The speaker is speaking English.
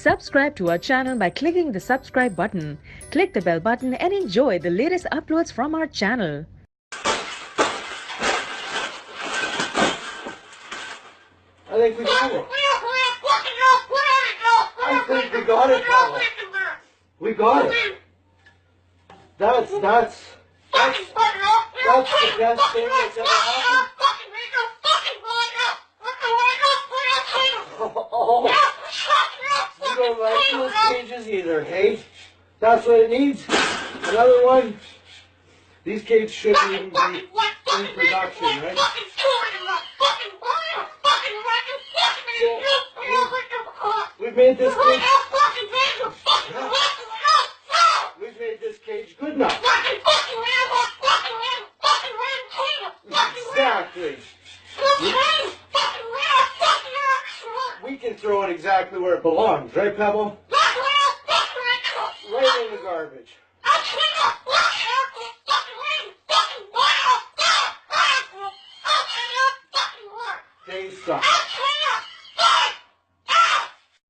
Subscribe to our channel by clicking the subscribe button. Click the bell button and enjoy the latest uploads from our channel. I think we got it. I think we got it, Pavel. We got it. That's the best thing that's ever happened. Oh, you don't like those cages either, hey? That's what it needs. Another one. These cages shouldn't even be in production, right? We've made this cage. We've made this cage good enough. Exactly. We can throw it exactly where it belongs, right, Pebble? Right in the garbage. They suck.